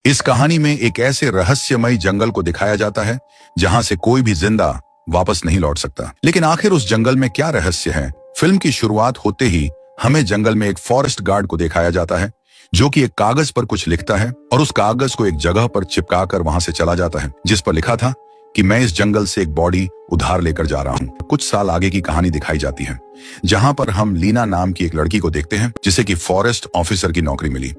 इस कहानी में एक ऐसे रहस्यमय जंगल को दिखाया जाता है जहां से कोई भी जिंदा वापस नहीं लौट सकता। लेकिन आखिर उस जंगल में क्या रहस्य है? फिल्म की शुरुआत होते ही हमें जंगल में एक फॉरेस्ट गार्ड को दिखाया जाता है जो कि एक कागज पर कुछ लिखता है और उस कागज को एक जगह पर चिपकाकर वहां से चला जाता है जिस पर लिखा था कि मैं इस जंगल से एक बॉडी उधार लेकर जा रहा हूं। कुछ साल आगे की कहानी दिखाई जाती है जहां पर हम लीना नाम की एक लड़की को देखते हैं जिसे कि फॉरेस्ट ऑफिसर की नौकरी मिली,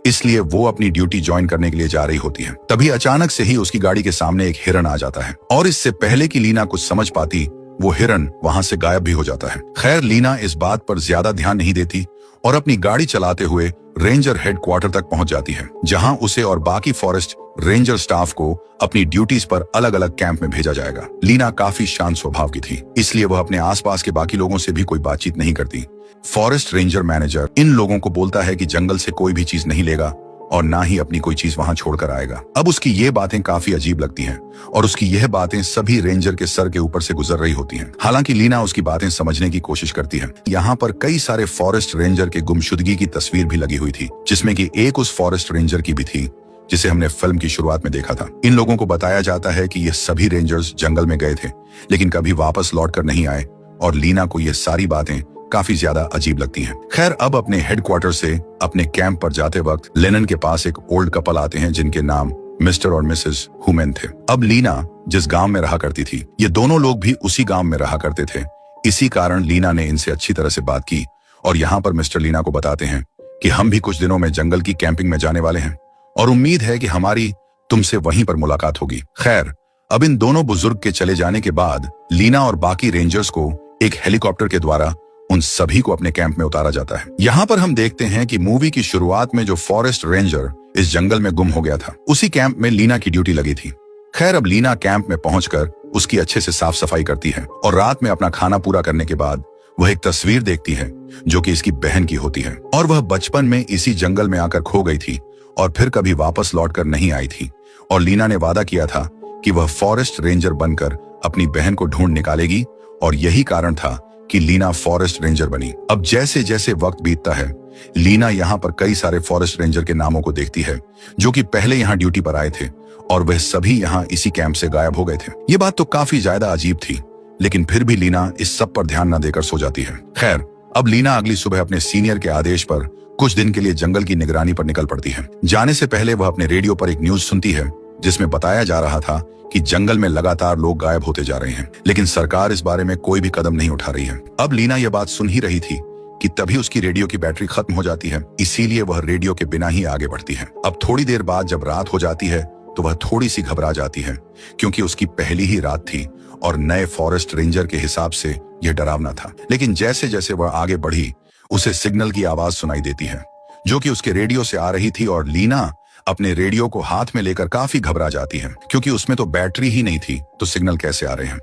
इसलिए वो अपनी ड्यूटी ज्वाइन करने के लिए जा रही होती है। तभी अचानक से ही उसकी गाड़ी के सामने एक हिरन आ जाता है और इससे पहले कि लीना कुछ समझ पाती वो हिरन वहां से गायब भी हो जाता है। खैर, लीना इस बात पर ज्यादा ध्यान नहीं देती और अपनी गाड़ी चलाते हुए रेंजर हेडक्वार्टर तक पहुंच जाती है जहां उसे और बाकी फॉरेस्ट रेंजर स्टाफ को अपनी ड्यूटीज पर अलग अलग कैंप में भेजा जाएगा। लीना काफी शांत स्वभाव की थी, इसलिए वह अपने आसपास के बाकी लोगों से भी कोई बातचीत नहीं करती। फॉरेस्ट रेंजर मैनेजर इन लोगों को बोलता है कि जंगल से कोई भी चीज नहीं लेगा और ना ही अपनी कोई चीज वहां छोड़कर आएगा। अब उसकी ये बातें काफी अजीब लगती हैं और उसकी यह बातें सभी रेंजर के सर के ऊपर से गुजर रही होती हैं। हालांकि लीना उसकी बातें समझने की कोशिश करती है। यहाँ पर कई सारे फॉरेस्ट रेंजर के गुमशुदगी की तस्वीर भी लगी हुई थी जिसमें कि एक उस फॉरेस्ट रेंजर की भी थी जिसे हमने फिल्म की शुरुआत में देखा था। इन लोगों को बताया जाता है कि ये सभी रेंजर्स जंगल में गए थे लेकिन कभी वापस लौट कर नहीं आए और लीना को ये सारी बातें काफी ज्यादा अजीब लगती हैं। खैर, अब अपने हेडक्वार्टर से अपने कैंप पर जाते वक्त लेनन के पास एक ओल्ड कपल आते हैं जिनके नाम मिस्टर और मिसेस हुमेन थे। अब लीना जिस गांव में रहा करती थी ये दोनों लोग भी उसी गांव में रहा करते थे। इसी कारण लीना ने इनसे अच्छी तरह से बात की और यहाँ पर मिस्टर लीना को बताते हैं कि हम भी कुछ दिनों में जंगल की कैंपिंग में जाने वाले हैं और उम्मीद है कि हमारी तुमसे वहीं पर मुलाकात होगी। खैर, अब इन दोनों बुजुर्ग के चले जाने के बाद लीना और बाकी रेंजर्स को एक हेलीकॉप्टर के द्वारा उन सभी को अपने कैंप में उतारा जाता है। यहाँ पर हम देखते हैं कि मूवी की शुरुआत में जो फॉरेस्ट रेंजर इस जंगल में गुम हो गया था उसी कैंप में लीना की ड्यूटी लगी थी। खैर, अब लीना कैंप में पहुंचकर उसकी अच्छे से साफ सफाई करती है और रात में अपना खाना पूरा करने के बाद वह एक तस्वीर देखती है जो कि इसकी बहन की होती है और वह बचपन में इसी जंगल में आकर खो गई थी और फिर कभी वापस लौटकर नहीं आई थी और लीना ने वादा किया था कि वह फॉरेस्ट रेंजर बनकर अपनी बहन को ढूंढ निकालेगी और यही कारण था कि लीना फॉरेस्ट रेंजर बनी। अब जैसे जैसे वक्त बीतता है लीना यहाँ पर कई सारे फॉरेस्ट रेंजर के नामों को देखती है जो कि पहले यहाँ ड्यूटी पर आए थे और वह सभी यहाँ इसी कैंप से गायब हो गए थे। ये बात तो काफी ज्यादा अजीब थी लेकिन फिर भी लीना इस सब पर ध्यान न देकर सो जाती है। खैर, अब लीना अगली सुबह अपने सीनियर के आदेश पर कुछ दिन के लिए जंगल की निगरानी पर निकल पड़ती है। जाने से पहले वह अपने रेडियो पर एक न्यूज सुनती है जिसमें बताया जा रहा था कि जंगल में लगातार लोग गायब होते जा रहे हैं लेकिन सरकार इस बारे में कोई भी कदम नहीं उठा रही है। अब लीना यह बात सुन ही रही थी कि तभी उसकी रेडियो की बैटरी खत्म हो जाती है, इसीलिए वह रेडियो के बिना ही आगे बढ़ती है। अब थोड़ी देर बाद जब रात हो जाती है तो वह थोड़ी सी घबरा जाती है क्योंकि उसकी पहली ही रात थी और नए फॉरेस्ट रेंजर के हिसाब से यह डरावना था। लेकिन जैसे जैसे वह आगे बढ़ी उसे सिग्नल की आवाज सुनाई देती है जो कि उसके रेडियो से आ रही थी और लीना अपने रेडियो को हाथ में लेकर काफी घबरा जाती है क्योंकि उसमें तो बैटरी ही नहीं थी तो सिग्नल कैसे आ रहे हैं।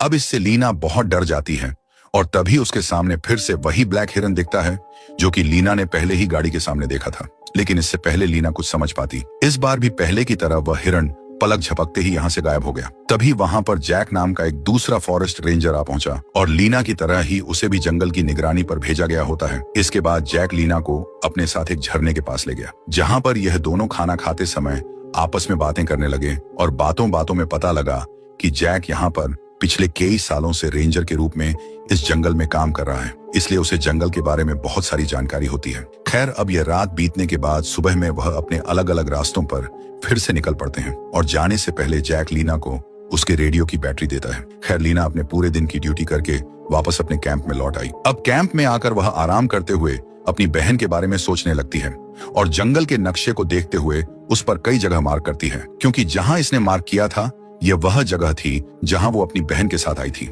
अब इससे लीना बहुत डर जाती है और तभी उसके सामने फिर से वही ब्लैक हिरन दिखता है जो कि लीना ने पहले ही गाड़ी के सामने देखा था। लेकिन इससे पहले लीना कुछ समझ पाती, इस बार भी पहले की तरह वह हिरन पलक झपकते ही यहाँ से गायब हो गया। तभी वहां पर जैक नाम का एक दूसरा फॉरेस्ट रेंजर आ पहुंचा और लीना की तरह ही उसे भी जंगल की निगरानी पर भेजा गया होता है। इसके बाद जैक लीना को अपने साथ एक झरने के पास ले गया जहां पर यह दोनों खाना खाते समय आपस में बातें करने लगे और बातों बातों में पता लगा कि जैक यहाँ पर पिछले कई सालों से रेंजर के रूप में इस जंगल में काम कर रहा है, इसलिए उसे जंगल के बारे में बहुत सारी जानकारी होती है। खैर, अब यह रात बीतने के बाद सुबह में वह अपने अलग अलग रास्तों पर फिर से निकल पड़ते हैं और जाने से पहले जैक लीना को उसके रेडियो की बैटरी देता है। खैर, लीना अपने पूरे दिन की ड्यूटी करके वापस अपने कैंप में लौट आई। अब कैंप में आकर वह आराम करते हुए अपनी बहन के बारे में सोचने लगती है और जंगल के नक्शे को देखते हुए उस पर कई जगह मार्क करती है क्योंकि जहां इसने मार्क किया था यह वह जगह थी जहां वो अपनी बहन के साथ आई थी।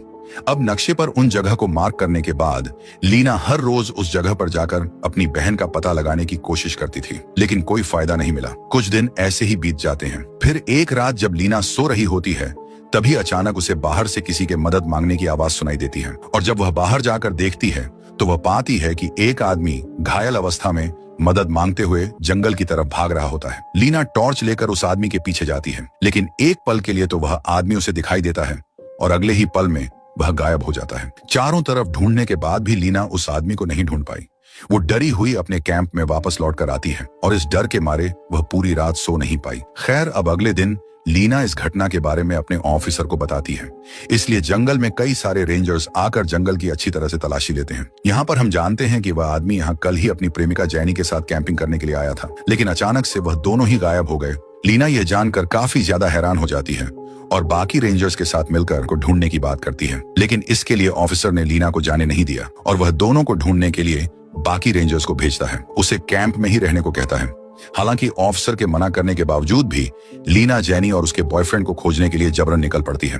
अब नक्शे पर उन जगह को मार्क करने के बाद लीना हर रोज उस जगह पर जाकर अपनी बहन का पता लगाने की कोशिश करती थी लेकिन कोई फायदा नहीं मिला। कुछ दिन ऐसे ही बीत जाते हैं। फिर एक रात जब लीना सो रही होती है तभी अचानक उसे बाहर से किसी के मदद मांगने की आवाज सुनाई देती है और जब वह बाहर जाकर देखती है तो वह पाती है कि एक आदमी घायल अवस्था में मदद मांगते हुए जंगल की तरफ भाग रहा होता है। लीना टॉर्च लेकर उस आदमी के पीछे जाती है लेकिन एक पल के लिए तो वह आदमी उसे दिखाई देता है और अगले ही पल में वह गायब हो जाता है। चारों तरफ ढूंढने के बाद भी लीना उस आदमी को नहीं ढूंढ पाई। वो डरी हुई अपने कैंप में वापस लौट कर आती है और इस डर के मारे वह पूरी रात सो नहीं पाई। खैर, अब अगले दिन लीना इस घटना के बारे में अपने ऑफिसर को बताती है। इसलिए जंगल में कई सारे रेंजर्स आकर जंगल की अच्छी तरह से तलाशी लेते हैं। यहाँ पर हम जानते हैं कि वह आदमी यहाँ कल ही अपनी प्रेमिका जैनी के साथ कैंपिंग करने के लिए आया था, लेकिन अचानक से वह दोनों ही गायब हो गए। लीना यह जानकर काफी ज्यादा हैरान हो जाती है और बाकी रेंजर्स के साथ मिलकर को ढूंढने की बात करती है, लेकिन इसके लिए ऑफिसर ने लीना को जाने नहीं दिया और वह दोनों को ढूंढने के लिए बाकी रेंजर्स को भेजता है। उसे कैंप में ही रहने को कहता है। हालांकि ऑफिसर के मना करने के बावजूद भी लीना जैनी और उसके बॉयफ्रेंड को खोजने के लिए जबरन निकल पड़ती है।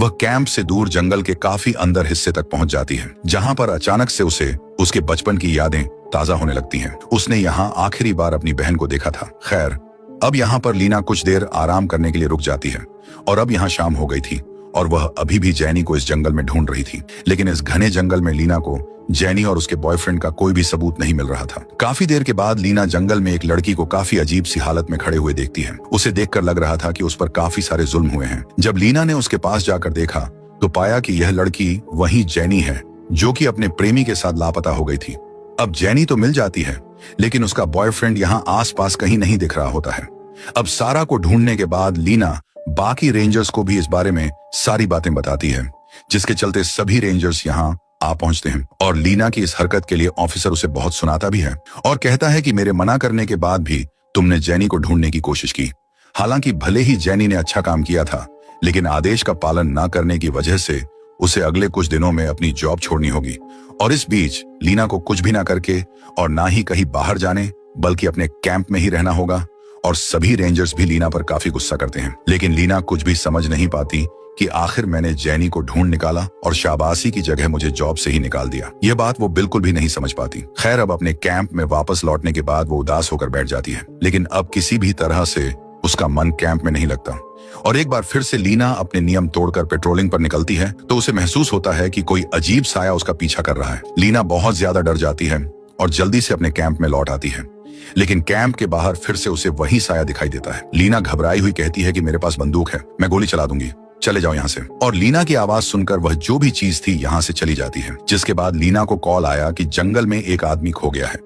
वह कैंप से दूर जंगल के काफी अंदर हिस्से तक पहुंच जाती है, जहां पर अचानक से उसे उसके बचपन की यादें ताजा होने लगती हैं। उसने यहाँ आखिरी बार अपनी बहन को देखा था। खैर, अब यहाँ पर लीना कुछ देर आराम करने के लिए रुक जाती है और अब यहाँ शाम हो गई थी और वह अभी भी जैनी को इस जंगल में ढूंढ रही थी, लेकिन इस घने जंगल में लीना को जैनी और उसके बॉयफ्रेंड का कोई भी सबूत नहीं मिल रहा था। काफी देर के बाद लीना जंगल में एक लड़की को काफी अजीब सी हालत में खड़े हुए देखती है। उसे देखकर लग रहा था कि उस पर काफी सारे जुल्म हुए हैं। जब लीना ने उसके पास जाकर देखा तो पाया कि यह लड़की वही जैनी है जो कि अपने प्रेमी के साथ लापता हो गई थी। अब जैनी तो मिल जाती है, लेकिन उसका बॉयफ्रेंड यहाँ आसपास कहीं नहीं दिख रहा होता है। अब सारा को ढूंढने के बाद लीना बाकी रेंजर्स को भी इस बारे में सारी बातें बताती है, जिसके चलते सभी रेंजर्स यहाँ आ पहुंचते हैं और लीना की इस हरकत के लिए ऑफिसर उसे बहुत सुनाता भी है और कहता है कि मेरे मना करने के बाद भी तुमने जैनी को ढूंढने की कोशिश की। हालांकि भले ही जैनी ने अच्छा काम किया था, लेकिन आदेश का पालन न करने की वजह से उसे अगले कुछ दिनों में अपनी जॉब छोड़नी होगी और इस बीच लीना को कुछ भी ना करके और ना ही कहीं बाहर जाने बल्कि अपने कैंप में ही रहना होगा। और सभी रेंजर्स भी लीना पर काफी गुस्सा करते हैं, लेकिन लीना कुछ भी समझ नहीं पाती कि आखिर मैंने जैनी को ढूंढ निकाला और शाबाशी की जगह मुझे जॉब से ही निकाल दिया। यह बात वो बिल्कुल भी नहीं समझ पाती। खैर, अब अपने कैंप में वापस लौटने के बाद वो उदास होकर बैठ जाती है, लेकिन अब किसी भी तरह से उसका मन कैंप में नहीं लगता और एक बार फिर से लीना अपने नियम तोड़कर पेट्रोलिंग पर निकलती है तो उसे महसूस होता है कि कोई अजीब साया उसका पीछा कर रहा है। लीना बहुत ज्यादा डर जाती है और जल्दी से अपने कैंप में लौट आती है, लेकिन कैंप के बाहर फिर से उसे वही साया दिखाई देता है। लीना घबराई हुई कहती है कि मेरे पास बंदूक है, मैं गोली चला दूंगी, चले जाओ यहाँ से। और लीना की आवाज सुनकर वह जो भी चीज थी यहाँ से चली जाती है, जिसके बाद लीना को कॉल आया कि जंगल में एक आदमी खो गया है।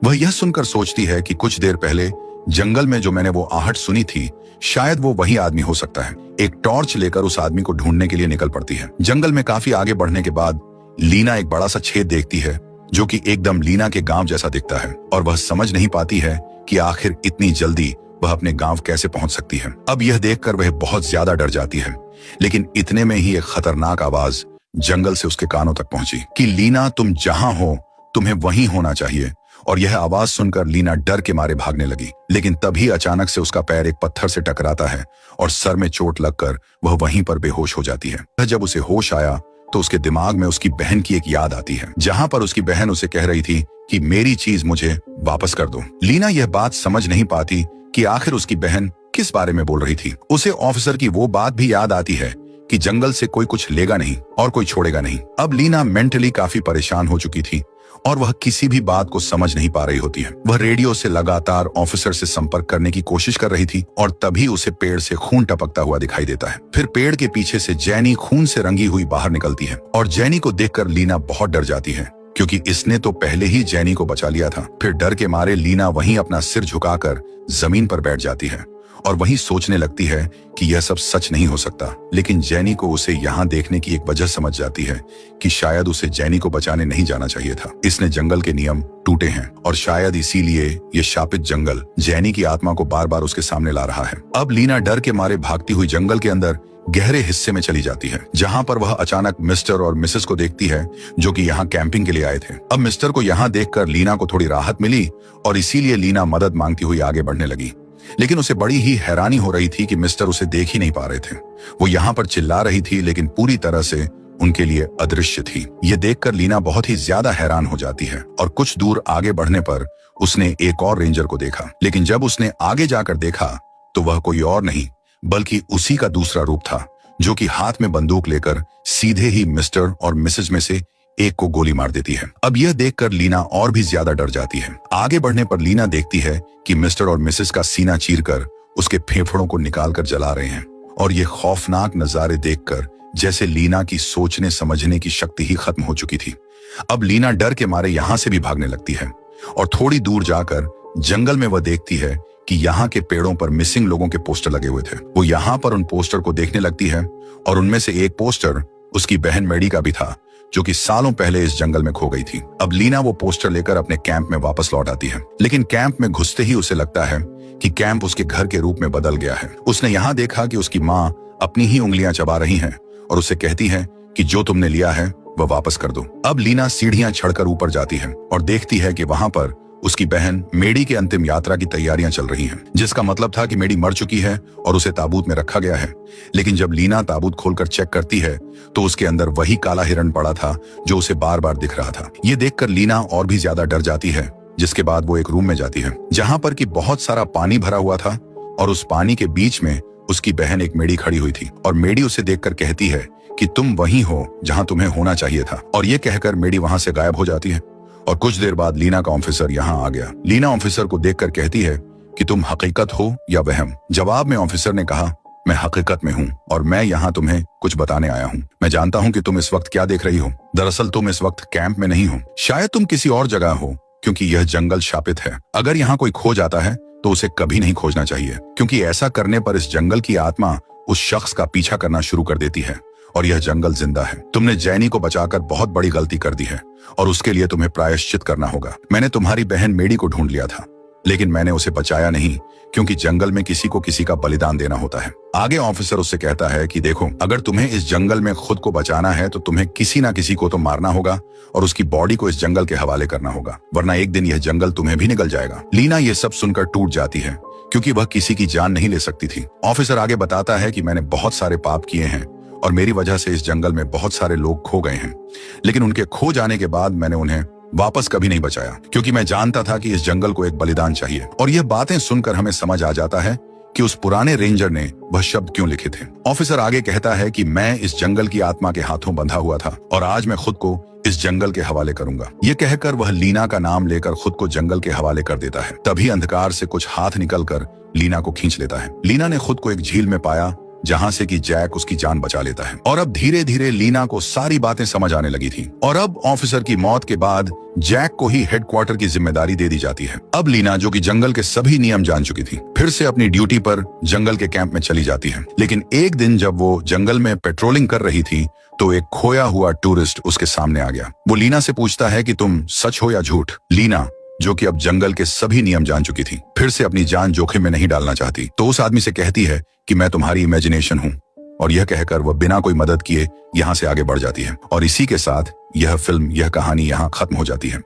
वह यह सुनकर सोचती है कि कुछ देर पहले जंगल में जो मैंने वो आहट सुनी थी, शायद वो वही आदमी हो सकता है। एक टॉर्च लेकर उस आदमी को ढूंढने के लिए निकल पड़ती है। जंगल में काफी आगे बढ़ने के बाद लीना एक बड़ा सा छेद देखती है जो कि एकदम लीना के गांव जैसा दिखता है और वह समझ नहीं पाती है कि आखिर इतनी जल्दी वह अपने गांव कैसे पहुंच सकती है। अब यह देखकर वह बहुत ज्यादा डर जाती है, लेकिन इतने में ही एक खतरनाक आवाज जंगल से उसके कानों तक पहुंची कि लीना, तुम जहां हो तुम्हें वहीं होना चाहिए। और यह आवाज सुनकर लीना डर के मारे भागने लगी, लेकिन तभी अचानक से उसका पैर एक पत्थर से टकराता है और सर में चोट लगकर वह वहीं पर बेहोश हो जाती है। जब उसे होश आया तो उसके दिमाग में उसकी बहन की एक याद आती है, जहां पर उसकी बहन उसे कह रही थी कि मेरी चीज मुझे वापस कर दो। लीना यह बात समझ नहीं पाती कि आखिर उसकी बहन किस बारे में बोल रही थी। उसे ऑफिसर की वो बात भी याद आती है कि जंगल से कोई कुछ लेगा नहीं और कोई छोड़ेगा नहीं। अब लीना मेंटली काफी परेशान हो चुकी थी और वह किसी भी बात को समझ नहीं पा रही होती है। वह रेडियो से लगातार ऑफिसर से संपर्क करने की कोशिश कर रही थी और तभी उसे पेड़ से खून टपकता हुआ दिखाई देता है। फिर पेड़ के पीछे से जैनी खून से रंगी हुई बाहर निकलती है और जैनी को देखकर लीना बहुत डर जाती है, क्योंकि इसने तो पहले ही जैनी को बचा लिया था। फिर डर के मारे लीना वहीं अपना सिर झुकाकर जमीन पर बैठ जाती है और वहीं सोचने लगती है कि यह सब सच नहीं हो सकता। लेकिन जैनी को उसे यहाँ देखने की एक वजह समझ जाती है कि शायद उसे जैनी को बचाने नहीं जाना चाहिए था। इसने जंगल के नियम टूटे हैं और शायद इसीलिए ये शापित जंगल जैनी की आत्मा को बार बार उसके सामने ला रहा है। अब लीना डर के मारे भागती हुई जंगल के अंदर गहरे हिस्से में चली जाती है, जहां पर वह अचानक मिस्टर और मिसेस को देखती है जो कि यहाँ कैंपिंग के लिए आए थे। अब मिस्टर को यहाँ देखकर लीना को थोड़ी राहत मिली और इसीलिए लीना मदद मांगती हुई आगे बढ़ने लगी, लेकिन उसे बड़ी ही हैरानी हो रही थी कि मिस्टर उसे देख ही नहीं पा रहे थे। वो यहाँ पर चिल्ला रही थी लेकिन पूरी तरह से उनके लिए अदृश्य थी। ये देखकर लीना बहुत ही ज्यादा हैरान हो जाती है और कुछ दूर आगे बढ़ने पर उसने एक और रेंजर को देखा, लेकिन जब उसने आगे जाकर देखा तो वह कोई और नहीं बल्कि उसी का दूसरा रूप था, जो कि हाथ में बंदूक लेकर सीधे ही मिस्टर और मिसेज में से एक को गोली मार देती है। अब यह देखकर लीना और भी ज्यादा डर जाती है। आगे बढ़ने पर लीना देखती है कि मिस्टर और मिसेस का सीना चीरकर उसके फेफड़ों को निकालकर जला रहे हैं और ये खौफनाक नजारे देखकर जैसे लीना की सोचने समझने की शक्ति ही खत्म हो चुकी थी। अब लीना डर के मारे यहाँ से भी भागने लगती है और थोड़ी दूर जाकर जंगल में वह देखती है कि यहाँ के पेड़ों पर मिसिंग लोगों के पोस्टर लगे हुए थे। वो यहाँ पर उन पोस्टर को देखने लगती है और उनमें से एक पोस्टर उसकी बहन मेडी का भी था, जो कि सालों पहले इस जंगल में खो गई थी। अब लीना वो पोस्टर लेकर अपने कैंप में वापस लौट आती है, लेकिन कैंप में घुसते ही उसे लगता है कि कैंप उसके घर के रूप में बदल गया है। उसने यहाँ देखा कि उसकी माँ अपनी ही उंगलियां चबा रही हैं और उसे कहती है कि जो तुमने लिया है वह वापस कर दो। अब लीना सीढ़ियां चढ़कर ऊपर जाती है और देखती है कि वहां पर उसकी बहन मेडी की अंतिम यात्रा की तैयारियां चल रही हैं, जिसका मतलब था कि मेडी मर चुकी है और उसे ताबूत में रखा गया है। लेकिन जब लीना ताबूत खोलकर चेक करती है तो उसके अंदर वही काला हिरण पड़ा था जो उसे बार बार दिख रहा था। ये देखकर लीना और भी ज्यादा डर जाती है, जिसके बाद वो एक रूम में जाती है जहां पर कि बहुत सारा पानी भरा हुआ था और उस पानी के बीच में उसकी बहन एक मेडी खड़ी हुई थी और मेडी उसे देखकर कहती है कि तुम वहीं हो जहां तुम्हें होना चाहिए था। और ये कहकर मेडी वहां से गायब हो जाती है और कुछ देर बाद लीना का ऑफिसर यहाँ आ गया। लीना ऑफिसर को देखकर कहती है कि तुम हकीकत हो या वहम। जवाब में ऑफिसर ने कहा, मैं हकीकत में हूँ और मैं यहाँ तुम्हें कुछ बताने आया हूँ। मैं जानता हूँ कि तुम इस वक्त क्या देख रही हो। दरअसल तुम इस वक्त कैंप में नहीं हो, शायद तुम किसी और जगह हो, क्योंकि यह जंगल शापित है। अगर यहाँ कोई खो जाता है तो उसे कभी नहीं खोजना चाहिए, क्योंकि ऐसा करने पर इस जंगल की आत्मा उस शख्स का पीछा करना शुरू कर देती है और यह जंगल जिंदा है। तुमने जैनी को बचाकर बहुत बड़ी गलती कर दी है और उसके लिए तुम्हें प्रायश्चित करना होगा। मैंने तुम्हारी बहन मेडी को ढूंढ लिया था, लेकिन मैंने उसे बचाया नहीं, क्योंकि जंगल में किसी को किसी का बलिदान देना होता है। आगे ऑफिसर उससे कहता है कि देखो, अगर तुम्हें इस जंगल में खुद को बचाना है तो तुम्हें किसी ना किसी को तो मारना होगा और उसकी बॉडी को इस जंगल के हवाले करना होगा, वरना एक दिन यह जंगल तुम्हें भी निगल जाएगा। लीना ये सब सुनकर टूट जाती है, क्योंकि वह किसी की जान नहीं ले सकती थी। ऑफिसर आगे बताता है कि मैंने बहुत सारे पाप किए हैं और मेरी वजह से इस जंगल में बहुत सारे लोग खो गए हैं, लेकिन उनके खो जाने के बाद मैंने उन्हें वापस कभी नहीं बचाया, क्योंकि मैं जानता था कि इस जंगल को एक बलिदान चाहिए। और यह बातें सुनकर हमें समझ आ जाता है कि उस पुराने रेंजर ने वह शब्द क्यों लिखे थे। ऑफिसर आगे कहता है कि मैं इस जंगल की आत्मा के हाथों बंधा हुआ था और आज मैं खुद को इस जंगल के हवाले करूंगा। ये कहकर वह लीना का नाम लेकर खुद को जंगल के हवाले कर देता है। तभी अंधकार से कुछ हाथ निकलकर लीना को खींच लेता है। लीना ने खुद को एक झील में पाया, जहां से कि जैक उसकी जान बचा लेता है। और अब धीरे धीरे लीना को सारी बातें समझ आने लगी थी और अब ऑफिसर की मौत के बाद जैक को ही हेडक्वार्टर की जिम्मेदारी दे दी जाती है। अब लीना, जो कि जंगल के सभी नियम जान चुकी थी, फिर से अपनी ड्यूटी पर जंगल के कैंप में चली जाती है। लेकिन एक दिन जब वो जंगल में पेट्रोलिंग कर रही थी तो एक खोया हुआ टूरिस्ट उसके सामने आ गया। वो लीना से पूछता है कि तुम सच हो या झूठ। लीना, जो कि अब जंगल के सभी नियम जान चुकी थी, फिर से अपनी जान जोखिम में नहीं डालना चाहती, तो उस आदमी से कहती है कि मैं तुम्हारी इमेजिनेशन हूँ। और यह कहकर वह बिना कोई मदद किए यहाँ से आगे बढ़ जाती है। और इसी के साथ यह फिल्म, यह कहानी यहाँ खत्म हो जाती है।